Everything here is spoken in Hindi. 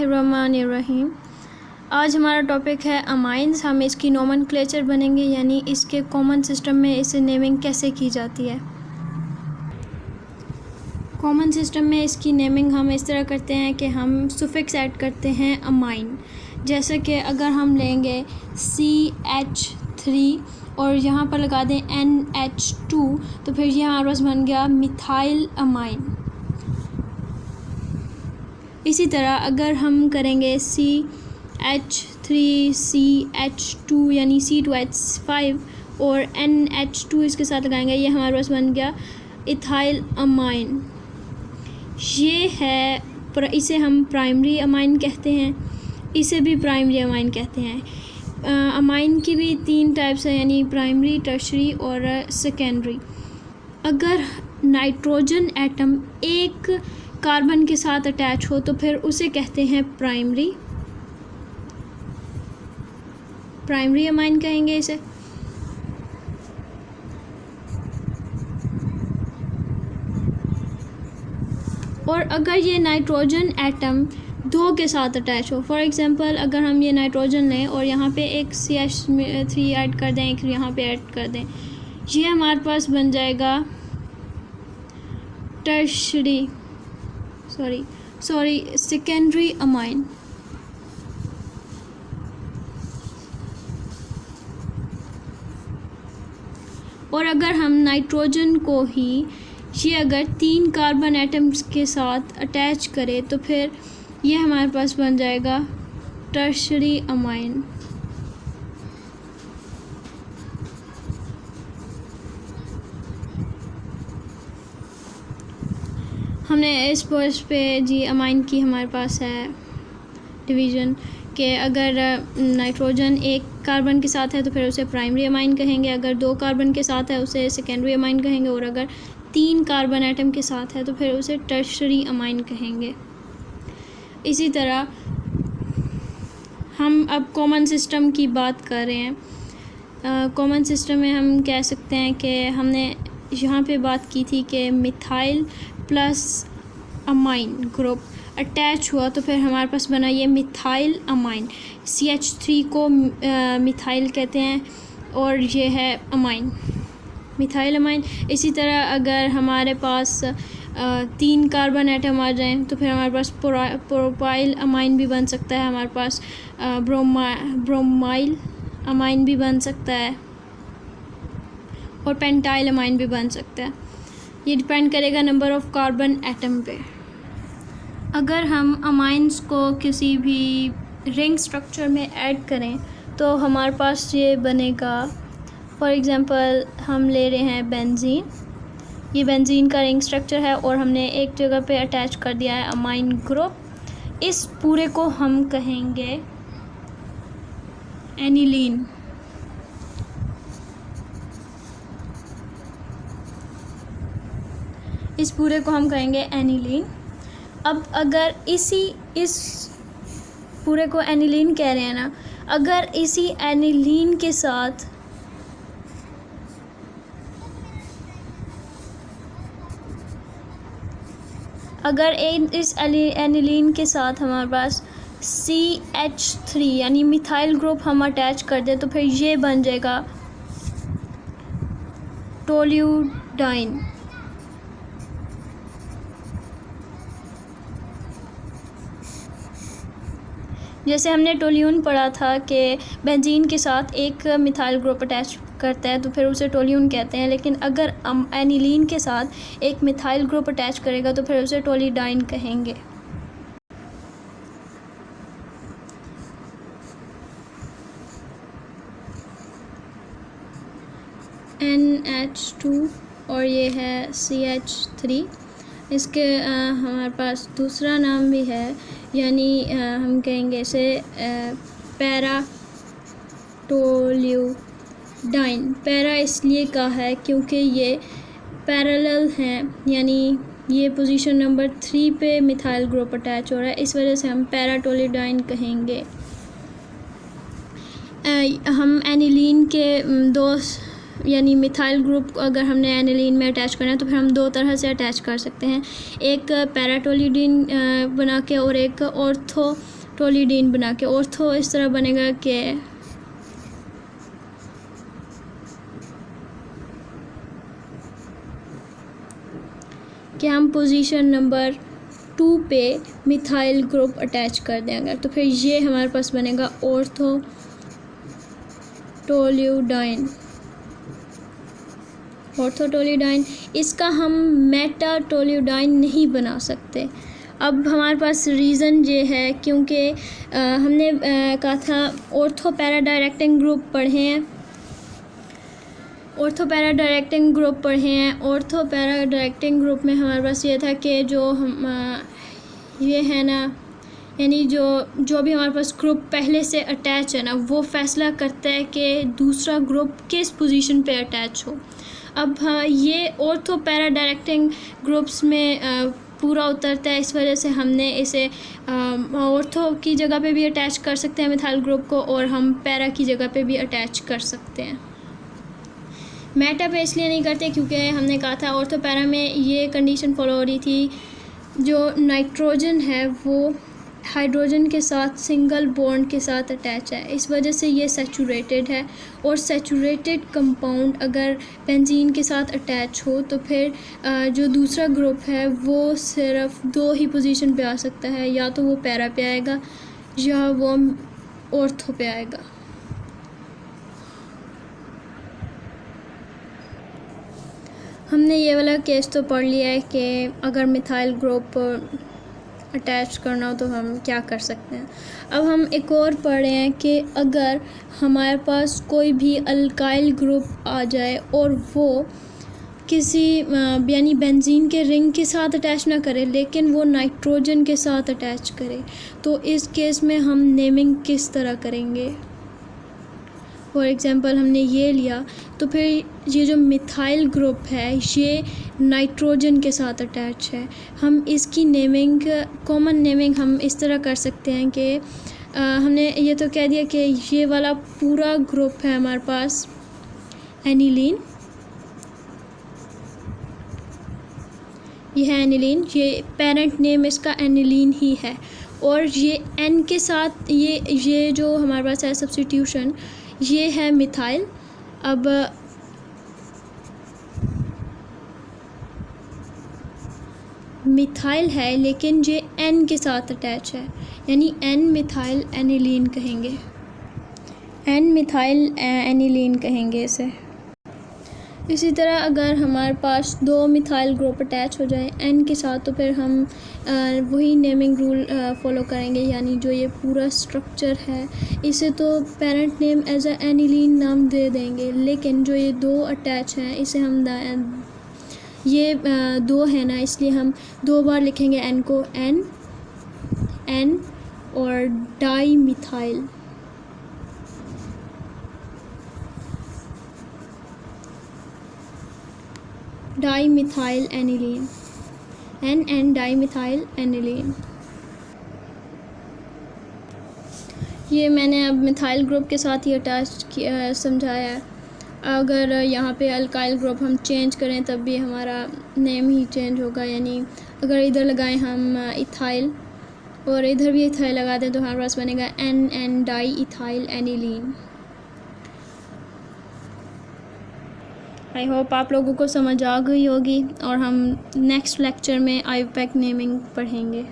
बिस्मिल्लाहिर्रहमानिर्रहीम। आज हमारा टॉपिक है अमाइंस। हम इसकी नोमेनक्लेचर बनेंगे, यानी इसके कॉमन सिस्टम में इसे नेमिंग कैसे की जाती है। कॉमन सिस्टम में इसकी नेमिंग हम इस तरह करते हैं कि हम सुफिक्स ऐड करते हैं अमाइन। जैसे कि अगर हम लेंगे CH3 और यहाँ पर लगा दें NH2, तो फिर ये हमारे पास बन गया मिथाइल अमाइन। इसी तरह अगर हम करेंगे CH3CH2 यानी C2H5 और NH2 इसके साथ लगाएंगे, ये हमारे पास बन गया इथाइल अमाइन। ये है, इसे हम प्राइमरी अमाइन कहते हैं, इसे भी प्राइमरी अमाइन कहते हैं। अमाइन की भी 3 टाइप्स हैं, यानी प्राइमरी, टर्शरी और सेकेंडरी। अगर नाइट्रोजन एटम एक कार्बन के साथ अटैच हो तो फिर उसे कहते हैं प्राइमरी अमाइन कहेंगे इसे। और अगर ये नाइट्रोजन एटम 2 के साथ अटैच हो, फॉर एग्जांपल अगर हम ये नाइट्रोजन लें और यहाँ पे एक CH3 ऐड कर दें, एक यहाँ पे ऐड कर दें, ये हमारे पास बन जाएगा सेकेंडरी अमाइन। और अगर हम नाइट्रोजन को ही ये अगर 3 कार्बन एटम्स के साथ अटैच करें तो फिर ये हमारे पास बन जाएगा टर्शरी अमाइन। हमने इस पोस्ट पे जी अमाइन की हमारे पास है डिवीज़न कि अगर नाइट्रोजन एक कार्बन के साथ है तो फिर उसे प्राइमरी अमाइन कहेंगे, अगर 2 कार्बन के साथ है उसे सेकेंडरी अमाइन कहेंगे, और अगर 3 कार्बन एटम के साथ है तो फिर उसे टर्शरी अमाइन कहेंगे। इसी तरह हम अब कॉमन सिस्टम की बात कर रहे हैं। कॉमन सिस्टम में हम कह सकते हैं कि हमने यहाँ पे बात की थी कि methyl plus amine group attach हुआ तो फिर हमारे पास बना ये मिथाइल अमाइन। CH3 को मिथाइल कहते हैं और ये है अमाइन, मिथाइल अमाइन। इसी तरह अगर हमारे पास 3 कार्बन एटम आ जाएं तो फिर हमारे पास प्रोपाइल अमाइन भी बन सकता है, हमारे पास ब्रोमाइल अमाइन भी बन सकता है और पेंटाइल अमाइन भी बन सकता है। ये डिपेंड करेगा नंबर ऑफ़ कार्बन एटम पे। अगर हम अमाइंस को किसी भी रिंग स्ट्रक्चर में ऐड करें तो हमारे पास ये बनेगा, फॉर एग्ज़ाम्पल हम ले रहे हैं बेंजीन। ये बेंजीन का रिंग स्ट्रक्चर है और हमने एक जगह पे अटैच कर दिया है अमाइन ग्रुप। इस पूरे को हम कहेंगे एनिलीन। इस पूरे को हम कहेंगे एनिलीन। अब अगर इस पूरे को एनिलीन कह रहे हैं ना, अगर इसी एनिलीन के साथ इस एनिलीन के साथ हमारे पास CH3 यानी मिथाइल ग्रुप हम अटैच कर दें तो फिर ये बन जाएगा टोल्यूडाइन। जैसे हमने टोल्यून पढ़ा था कि बेंजीन के साथ एक मिथाइल ग्रुप अटैच करता है तो फिर उसे टोल्यून कहते हैं, लेकिन अगर एनिलीन के साथ एक मिथाइल ग्रुप अटैच करेगा तो फिर उसे टोलीडाइन कहेंगे। NH2 और ये है CH3। इसके हमारे पास दूसरा नाम भी है, यानी हम कहेंगे इसे पैराटोल्यूडाइन। पैरा इसलिए कहा है क्योंकि ये पैरेलल हैं, यानी ये पोजीशन नंबर 3 पे मिथाइल ग्रुप अटैच हो रहा है, इस वजह से हम पैराटोल्यूडाइन कहेंगे। हम एनिलीन के 2 यानी मिथाइल ग्रुप को अगर हमने एनिलीन में अटैच करना है तो फिर हम दो तरह से अटैच कर सकते हैं, एक पैराटोलिडीन बना के और एक ऑर्थोटोलिडीन बना के। ऑर्थो इस तरह बनेगा कि हम पोजीशन नंबर 2 पे मिथाइल ग्रुप अटैच कर देंगे, तो फिर ये हमारे पास बनेगा ऑर्थोटोल्यूडाइन। इसका हम मेटाटोल्यूडाइन नहीं बना सकते। अब हमारे पास रीज़न ये है क्योंकि हमने कहा था ऑर्थो पैरा डायरेक्टिंग ग्रुप पढ़े हैं। ऑर्थो पैरा डायरेक्टिंग ग्रुप में हमारे पास ये था कि जो हम ये है ना, यानी जो भी हमारे पास ग्रुप पहले से अटैच है ना, वो फैसला करता है कि दूसरा ग्रुप किस पोजीशन पे अटैच हो। अब ये ऑर्थो पैरा डायरेक्टिंग ग्रुप्स में पूरा उतरता है, इस वजह से हमने इसे ऑर्थो की जगह पे भी अटैच कर सकते हैं मिथाइल ग्रुप को, और हम पैरा की जगह पे भी अटैच कर सकते हैं। मेटा पे इसलिए नहीं करते क्योंकि हमने कहा था ऑर्थो पैरा में ये कंडीशन फॉलो हो रही थी, जो नाइट्रोजन है वो हाइड्रोजन के साथ सिंगल बॉन्ड के साथ अटैच है, इस वजह से ये सैचुरेटेड है। और सैचुरेटेड कंपाउंड अगर बेंजीन के साथ अटैच हो तो फिर जो दूसरा ग्रुप है वो सिर्फ 2 ही पोजीशन पे आ सकता है, या तो वो पैरा पे आएगा या वो ऑर्थो पे आएगा। हमने ये वाला केस तो पढ़ लिया है कि अगर मिथाइल ग्रुप अटैच करना हो तो हम क्या कर सकते हैं। अब हम एक और पढ़ रहे हैं कि अगर हमारे पास कोई भी अल्काइल ग्रुप आ जाए और वो किसी यानी बेंजीन के रिंग के साथ अटैच ना करे लेकिन वो नाइट्रोजन के साथ अटैच करे, तो इस केस में हम नेमिंग किस तरह करेंगे। फॉर एग्ज़ाम्पल हमने ये लिया, तो फिर ये जो मिथाइल ग्रुप है ये नाइट्रोजन के साथ अटैच है। हम इसकी नेमिंग, कॉमन नेमिंग हम इस तरह कर सकते हैं कि हमने ये तो कह दिया कि ये वाला पूरा ग्रुप है हमारे पास एनिलीन, ये है एनिलीन, ये पेरेंट नेम इसका एनिलीन ही है, और ये एन के साथ ये जो हमारे पास है सब्स्टिट्यूशन, ये है मिथाइल। अब मिथाइल है लेकिन ये एन के साथ अटैच है, यानी एन मिथाइल एनिलीन कहेंगे, एन मिथाइल एनिलीन कहेंगे इसे। इसी तरह अगर हमारे पास 2 मिथाइल ग्रुप अटैच हो जाए एन के साथ, तो फिर हम वही नेमिंग रूल फॉलो करेंगे, यानी जो ये पूरा स्ट्रक्चर है इसे तो parent name as a aniline नाम दे देंगे, लेकिन जो ये 2 अटैच हैं इसे हम ये 2 है ना, इसलिए हम 2 बार लिखेंगे एन को, एन और dimethyl. Dimethyl aniline, N dimethyl aniline. ये मैंने अब मिथाइल ग्रुप के साथ ही अटैच किया समझाया है। अगर यहाँ पे अल्काइल ग्रुप हम चेंज करें तब भी हमारा नेम ही चेंज होगा, यानी अगर इधर लगाएं हम इथाइल और इधर भी इथाइल लगा दें तो हमारे पास बनेगा N diethyl aniline. I hope आप लोगों को समझ आ गई होगी, और हम नेक्स्ट लेक्चर में आईयूपैक नेमिंग पढ़ेंगे।